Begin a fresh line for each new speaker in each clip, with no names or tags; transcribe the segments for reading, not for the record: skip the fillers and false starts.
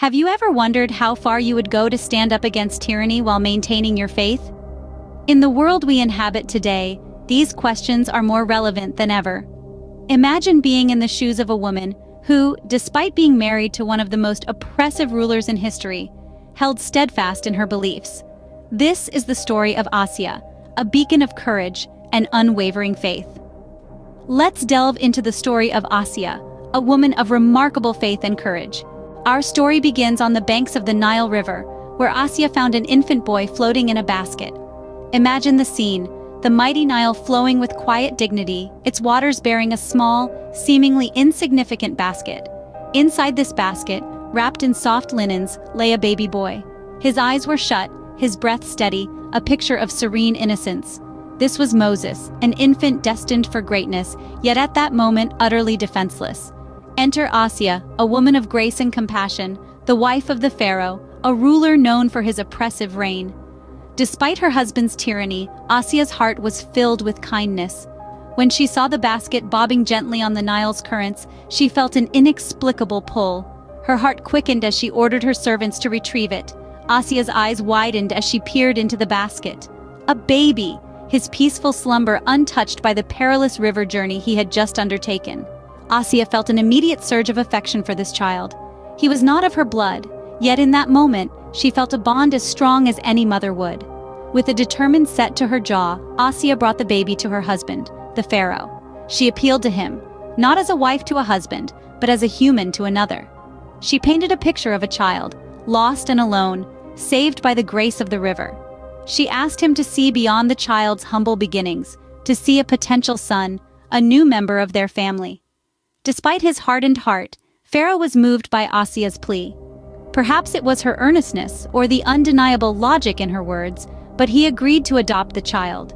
Have you ever wondered how far you would go to stand up against tyranny while maintaining your faith? In the world we inhabit today, these questions are more relevant than ever. Imagine being in the shoes of a woman who, despite being married to one of the most oppressive rulers in history, held steadfast in her beliefs. This is the story of Asiya, a beacon of courage and unwavering faith. Let's delve into the story of Asiya, a woman of remarkable faith and courage. Our story begins on the banks of the Nile River, where Asiya found an infant boy floating in a basket. Imagine the scene, the mighty Nile flowing with quiet dignity, its waters bearing a small, seemingly insignificant basket. Inside this basket, wrapped in soft linens, lay a baby boy. His eyes were shut, his breath steady, a picture of serene innocence. This was Moses, an infant destined for greatness, yet at that moment utterly defenseless. Enter Asiya, a woman of grace and compassion, the wife of the Pharaoh, a ruler known for his oppressive reign. Despite her husband's tyranny, Asiya's heart was filled with kindness. When she saw the basket bobbing gently on the Nile's currents, she felt an inexplicable pull. Her heart quickened as she ordered her servants to retrieve it. Asiya's eyes widened as she peered into the basket. A baby, his peaceful slumber untouched by the perilous river journey he had just undertaken. Asiya felt an immediate surge of affection for this child. He was not of her blood, yet in that moment, she felt a bond as strong as any mother would. With a determined set to her jaw, Asiya brought the baby to her husband, the Pharaoh. She appealed to him, not as a wife to a husband, but as a human to another. She painted a picture of a child, lost and alone, saved by the grace of the river. She asked him to see beyond the child's humble beginnings, to see a potential son, a new member of their family. Despite his hardened heart, Pharaoh was moved by Asiya's plea. Perhaps it was her earnestness or the undeniable logic in her words, but he agreed to adopt the child.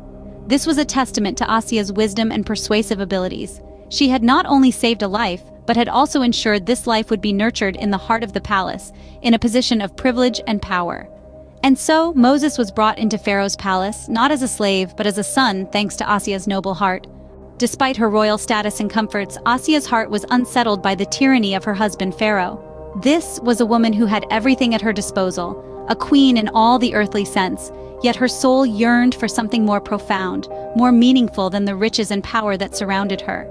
This was a testament to Asiya's wisdom and persuasive abilities. She had not only saved a life, but had also ensured this life would be nurtured in the heart of the palace, in a position of privilege and power. And so, Moses was brought into Pharaoh's palace, not as a slave, but as a son, thanks to Asiya's noble heart. Despite her royal status and comforts, Asiya's heart was unsettled by the tyranny of her husband Pharaoh. This was a woman who had everything at her disposal, a queen in all the earthly sense, yet her soul yearned for something more profound, more meaningful than the riches and power that surrounded her.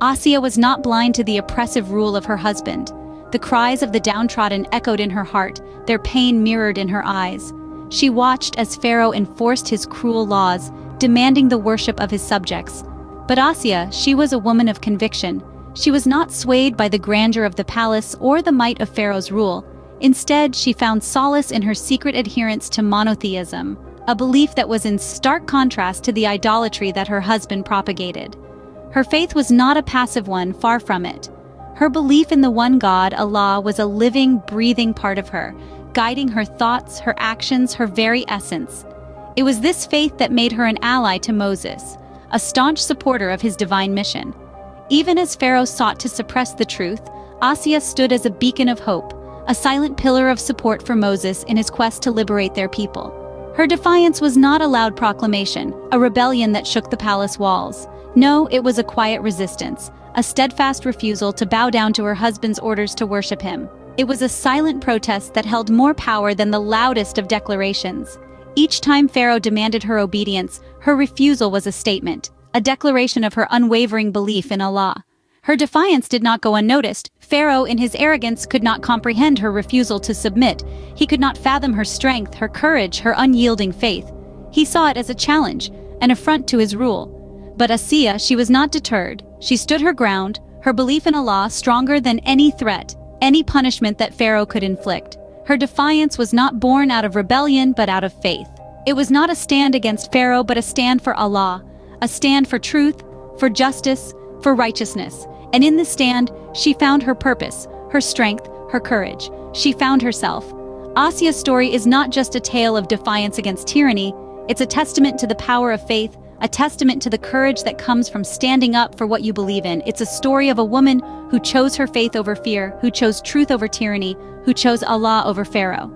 Asiya was not blind to the oppressive rule of her husband. The cries of the downtrodden echoed in her heart, their pain mirrored in her eyes. She watched as Pharaoh enforced his cruel laws, demanding the worship of his subjects. But Asiya, she was a woman of conviction. She was not swayed by the grandeur of the palace or the might of Pharaoh's rule. Instead, she found solace in her secret adherence to monotheism, a belief that was in stark contrast to the idolatry that her husband propagated. Her faith was not a passive one, far from it. Her belief in the one God, Allah, was a living, breathing part of her, guiding her thoughts, her actions, her very essence. It was this faith that made her an ally to Moses, a staunch supporter of his divine mission. Even as Pharaoh sought to suppress the truth, Asiya stood as a beacon of hope, a silent pillar of support for Moses in his quest to liberate their people. Her defiance was not a loud proclamation, a rebellion that shook the palace walls. No, it was a quiet resistance, a steadfast refusal to bow down to her husband's orders to worship him. It was a silent protest that held more power than the loudest of declarations. Each time Pharaoh demanded her obedience, her refusal was a statement, a declaration of her unwavering belief in Allah. Her defiance did not go unnoticed. Pharaoh, in his arrogance, could not comprehend her refusal to submit. He could not fathom her strength, her courage, her unyielding faith. He saw it as a challenge, an affront to his rule. But Asiya, she was not deterred. She stood her ground, her belief in Allah stronger than any threat, any punishment that Pharaoh could inflict. Her defiance was not born out of rebellion, but out of faith. It was not a stand against Pharaoh, but a stand for Allah, a stand for truth, for justice, for righteousness. And in this stand, she found her purpose, her strength, her courage. She found herself. Asiya's story is not just a tale of defiance against tyranny, it's a testament to the power of faith, a testament to the courage that comes from standing up for what you believe in. It's a story of a woman who chose her faith over fear, who chose truth over tyranny, who chose Allah over Pharaoh.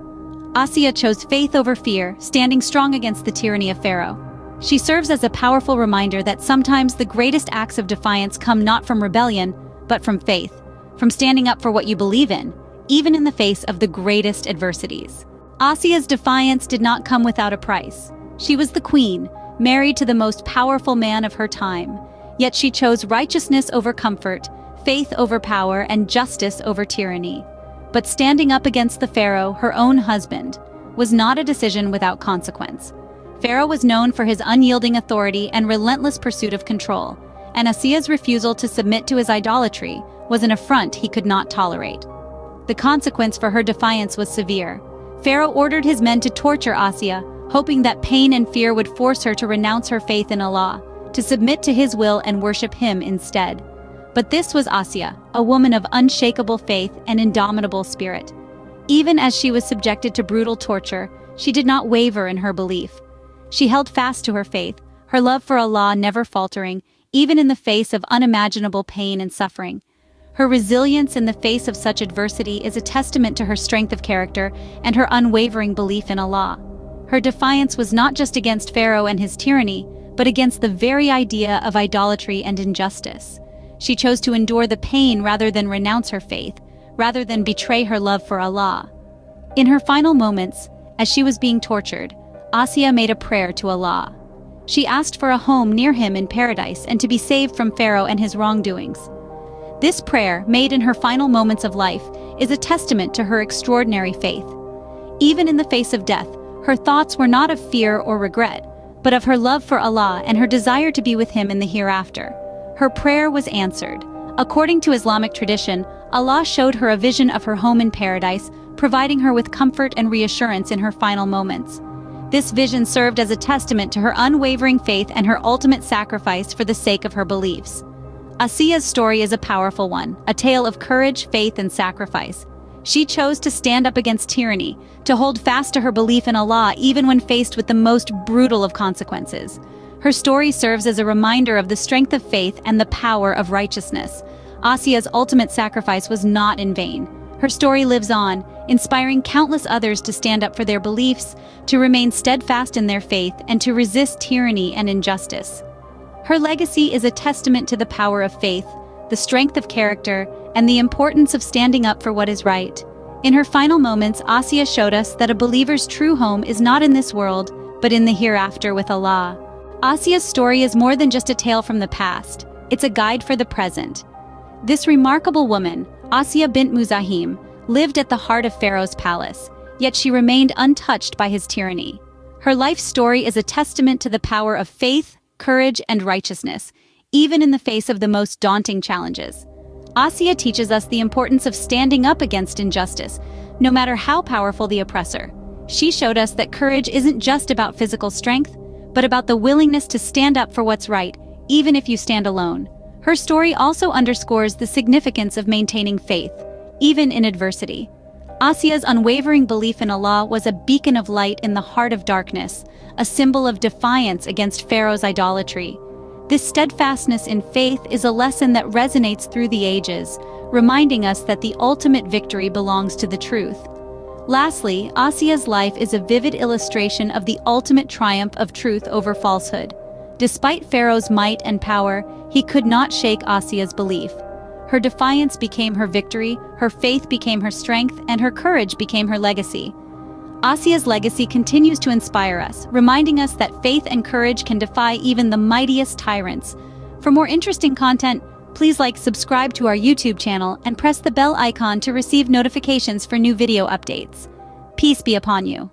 Asiya chose faith over fear, standing strong against the tyranny of Pharaoh. She serves as a powerful reminder that sometimes the greatest acts of defiance come not from rebellion, but from faith, from standing up for what you believe in. even in the face of the greatest adversities. Asiya's defiance did not come without a price. She was the queen, married to the most powerful man of her time. Yet she chose righteousness over comfort, faith over power, and justice over tyranny. But standing up against the Pharaoh, her own husband, was not a decision without consequence. Pharaoh was known for his unyielding authority and relentless pursuit of control, and Asiya's refusal to submit to his idolatry was an affront he could not tolerate. The consequence for her defiance was severe. Pharaoh ordered his men to torture Asiya, hoping that pain and fear would force her to renounce her faith in Allah, to submit to his will and worship him instead. But this was Asiya, a woman of unshakable faith and indomitable spirit. Even as she was subjected to brutal torture, she did not waver in her belief. She held fast to her faith, her love for Allah never faltering, even in the face of unimaginable pain and suffering. Her resilience in the face of such adversity is a testament to her strength of character and her unwavering belief in Allah. Her defiance was not just against Pharaoh and his tyranny, but against the very idea of idolatry and injustice. She chose to endure the pain rather than renounce her faith, rather than betray her love for Allah. In her final moments, as she was being tortured, Asiya made a prayer to Allah. She asked for a home near him in paradise and to be saved from Pharaoh and his wrongdoings. This prayer, made in her final moments of life, is a testament to her extraordinary faith. Even in the face of death, her thoughts were not of fear or regret, but of her love for Allah and her desire to be with him in the hereafter. Her prayer was answered. According to Islamic tradition, Allah showed her a vision of her home in paradise, providing her with comfort and reassurance in her final moments. This vision served as a testament to her unwavering faith and her ultimate sacrifice for the sake of her beliefs. Asiya's story is a powerful one, a tale of courage, faith, and sacrifice. She chose to stand up against tyranny, to hold fast to her belief in Allah even when faced with the most brutal of consequences. Her story serves as a reminder of the strength of faith and the power of righteousness. Asiya's ultimate sacrifice was not in vain. Her story lives on, inspiring countless others to stand up for their beliefs, to remain steadfast in their faith, and to resist tyranny and injustice. Her legacy is a testament to the power of faith, the strength of character, and the importance of standing up for what is right. In her final moments, Asiya showed us that a believer's true home is not in this world, but in the hereafter with Allah. Asiya's story is more than just a tale from the past, it's a guide for the present. This remarkable woman, Asiya bint Muzahim, lived at the heart of Pharaoh's palace, yet she remained untouched by his tyranny. Her life story is a testament to the power of faith, courage, and righteousness, even in the face of the most daunting challenges. Asiya teaches us the importance of standing up against injustice, no matter how powerful the oppressor. She showed us that courage isn't just about physical strength, but about the willingness to stand up for what's right, even if you stand alone. Her story also underscores the significance of maintaining faith, even in adversity. Asiya's unwavering belief in Allah was a beacon of light in the heart of darkness, a symbol of defiance against Pharaoh's idolatry. This steadfastness in faith is a lesson that resonates through the ages, reminding us that the ultimate victory belongs to the truth. Lastly, Asiya's life is a vivid illustration of the ultimate triumph of truth over falsehood. Despite Pharaoh's might and power, he could not shake Asiya's belief. Her defiance became her victory, her faith became her strength, and her courage became her legacy. Asiya's legacy continues to inspire us, reminding us that faith and courage can defy even the mightiest tyrants. For more interesting content, please subscribe to our YouTube channel and press the bell icon to receive notifications for new video updates. Peace be upon you.